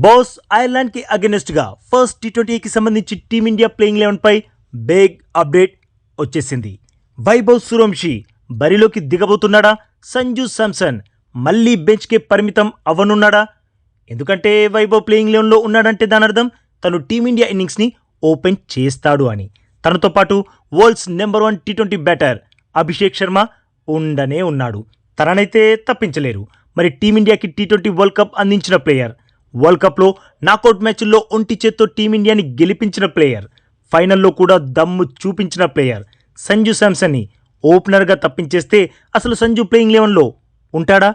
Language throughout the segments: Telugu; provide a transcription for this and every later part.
బాస్ ఐర్లాండ్ కి అగెనిస్ట్ గా ఫస్ట్ టీ20కి సంబంధించి టీమిండియా ప్లేయింగ్ 11 పై బిగ్ అప్డేట్ వచ్చేసింది. వైభవ్ సూర్యవంశీ బరిలోకి దిగబోతున్నాడా? సంజు శాంసన్ మళ్ళీ బెంచ్ కి పరిమితం అవ్వనున్నాడా? ఎందుకంటే వైభవ్ ప్లేయింగ్ 11లో ఉన్నాడంటే దాని అర్థం తను టీమిండియా ఇన్నింగ్స్ ని ఓపెన్ చేస్తాడు అని. తనతో పాటు world's number 1 T20 batter Abhishek Sharma ఉండనే ఉన్నాడు. తననైతే తప్పించలేరు. మరి టీమిండియాకి టీ20 వరల్డ్ కప్ అందించిన ప్లేయర్, వరల్డ్ కప్లో నాకౌట్ మ్యాచ్ల్లో ఒంటి చేత్తో టీమిండియాని గెలిపించిన ప్లేయర్, ఫైనల్లో కూడా దమ్ము చూపించిన ప్లేయర్ సంజు శాంసన్ని ఓపెనర్గా తప్పించేస్తే అసలు సంజు ప్లేయింగ్ 11లో ఉంటాడా?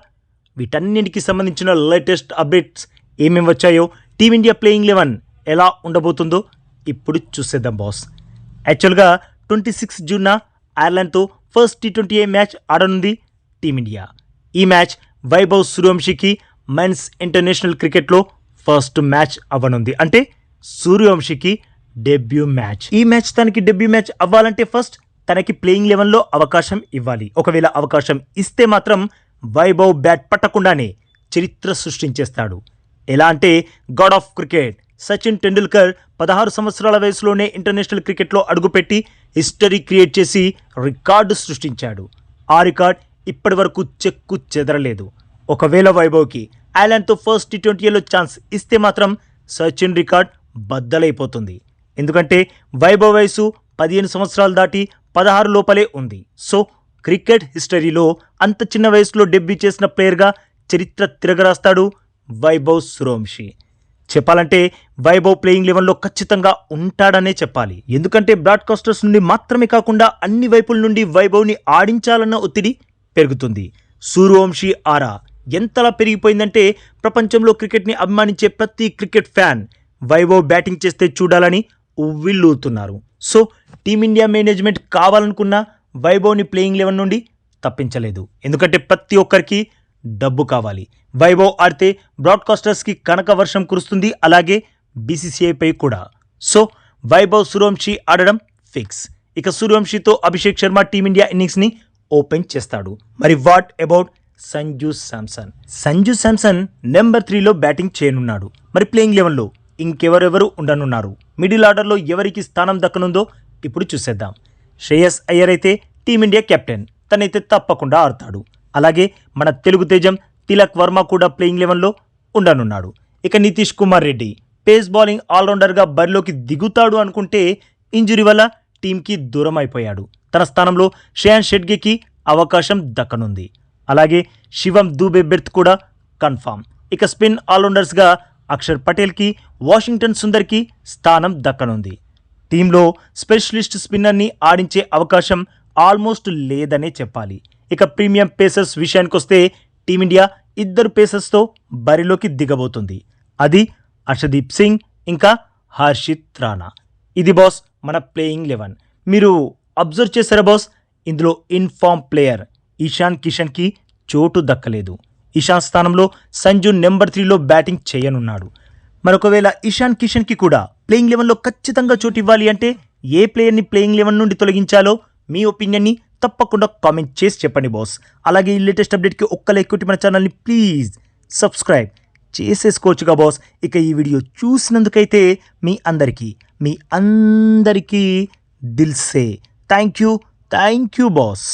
వీటన్నింటికి సంబంధించిన లేటెస్ట్ అప్డేట్స్ ఏమేమి వచ్చాయో, టీమిండియా ప్లేయింగ్ 11 ఎలా ఉండబోతుందో ఇప్పుడు చూసేద్దాం బాస్. యాక్చువల్గా 26 జూన్న ఐర్లాండ్తో ఫస్ట్ టీ20 మ్యాచ్ ఆడనుంది టీమిండియా. ఈ మ్యాచ్ వైభవ్ సూర్యవంశీకి మెన్స్ ఇంటర్నేషనల్ క్రికెట్లో ఫస్ట్ మ్యాచ్ అవ్వనుంది. అంటే సూర్యవంశీకి డెబ్యూ మ్యాచ్. ఈ మ్యాచ్ తనకి డెబ్యూ మ్యాచ్ అవ్వాలంటే ఫస్ట్ తనకి ప్లేయింగ్ 11లో అవకాశం ఇవ్వాలి. ఒకవేళ అవకాశం ఇస్తే మాత్రం వైభవ్ బ్యాట్ పట్టకుండానే చరిత్ర సృష్టించేస్తాడు. ఎలా అంటే God of cricket Sachin Tendulkar 16 సంవత్సరాల వయసులోనే ఇంటర్నేషనల్ క్రికెట్లో అడుగుపెట్టి హిస్టరీ క్రియేట్ చేసి రికార్డు సృష్టించాడు. ఆ రికార్డ్ ఇప్పటి వరకు చెక్కు చెదరలేదు. ఒకవేళ వైభవ్కి ఐర్లాండ్తో ఫస్ట్ టీ20లో ఛాన్స్ ఇస్తే మాత్రం సచిన్ రికార్డ్ బద్దలైపోతుంది. ఎందుకంటే వైభవ్ వయసు 15 సంవత్సరాలు దాటి 16 లోపలే ఉంది. సో క్రికెట్ హిస్టరీలో అంత చిన్న వయసులో డెబ్యూ చేసిన ప్లేయర్గా చరిత్ర తిరగరాస్తాడు వైభవ్ సూర్యవంశీ. చెప్పాలంటే వైభవ్ ప్లేయింగ్ 11లో ఖచ్చితంగా ఉంటాడనే చెప్పాలి. ఎందుకంటే బ్రాడ్కాస్టర్స్ నుండి మాత్రమే కాకుండా అన్ని వైపుల నుండి వైభవ్ని ఆడించాలన్న ఒత్తిడి పెరుగుతుంది. సూర్యవంశీ ఆరా ఎంతలా పెరిగిపోయిందంటే ప్రపంచంలో క్రికెట్ని అభిమానించే ప్రతి క్రికెట్ ఫ్యాన్ వైభవ్ బ్యాటింగ్ చేస్తే చూడాలని ఉవ్విళ్ళూతున్నారు. సో టీమిండియా మేనేజ్మెంట్ కావాలనుకున్న వైభవ్ని ప్లేయింగ్ 11 నుండి తప్పించలేదు. ఎందుకంటే ప్రతి ఒక్కరికి డబ్బు కావాలి. వైభవ్ ఆడితే బ్రాడ్కాస్టర్స్కి కనక వర్షం కురుస్తుంది, అలాగే బీసీసీఐపై కూడా. సో వైభవ్ సూర్యవంశీ ఆడడం ఫిక్స్. ఇక సూర్యవంశీతో అభిషేక్ శర్మ టీమిండియా ఇన్నింగ్స్ని ఓపెన్ చేస్తాడు. మరి what about Sanju Samson? Sanju Samson number 3లో బ్యాటింగ్ చేయనున్నాడు. మరి ప్లేయింగ్ 11లో ఇంకెవరెవరు ఉండనున్నారు? మిడిల్ ఆర్డర్లో ఎవరికి స్థానం దక్కనుందో ఇప్పుడు చూసేద్దాం. శ్రేయస్ అయ్యర్ అయితే టీమిండియా కెప్టెన్, తనైతే తప్పకుండా ఆడతాడు. అలాగే మన తెలుగు తేజం తిలక్ వర్మ కూడా ప్లేయింగ్ 11లో ఉండనున్నాడు. ఇక నితీష్ కుమార్ రెడ్డి పేస్ బౌలింగ్ ఆల్రౌండర్గా బరిలోకి దిగుతాడు అనుకుంటే ఇంజురీ వల్ల టీంకి దూరం అయిపోయాడు. తన స్థానంలో శ్రేయాన్ షెడ్గేకి అవకాశం దక్కనుంది. అలాగే శివం దూబే బెర్త్ కూడా కన్ఫామ్. ఇక స్పిన్ ఆల్రౌండర్స్గా అక్షర్ పటేల్కి, వాషింగ్టన్ సుందర్కి స్థానం దక్కనుంది. టీంలో స్పెషలిస్ట్ స్పిన్నర్ని ఆడించే అవకాశం ఆల్మోస్ట్ లేదనే చెప్పాలి. ఇక ప్రీమియం పేసర్స్ విషయానికొస్తే టీమిండియా 2 పేసర్స్తో బరిలోకి దిగబోతుంది. అది హర్షదీప్ సింగ్ ఇంకా హర్షిత్ రాణా. ఇది బాస్ మన ప్లేయింగ్ 11. మీరు అబ్జర్వ్ చేశారా బాస్? ఇందులో ఇన్ఫామ్ ప్లేయర్ ఇషాన్ కిషన్కి చోటు దక్కలేదు. ఇషాన్ స్థానంలో సంజు నెంబర్ 3లో బ్యాటింగ్ చేయనున్నాడు. మరొకవేళ ఇషాన్ కిషన్కి కూడా ప్లేయింగ్ 11లో ఖచ్చితంగా చోటు ఇవ్వాలి అంటే ఏ ప్లేయర్ని ప్లేయింగ్ 11 నుండి తొలగించాలో మీ ఒపీనియన్ని తప్పకుండా కామెంట్ చేసి చెప్పండి బాస్. అలాగే ఈ లేటెస్ట్ అప్డేట్కి ఒక్క లైక్ కొట్టి మన ఛానల్ని ప్లీజ్ సబ్స్క్రైబ్ చేసేసుకోవచ్చుగా బాస్. ఇక ఈ వీడియో చూసినందుకైతే మీ అందరికీ దిల్సే థ్యాంక్ యూ బాస్.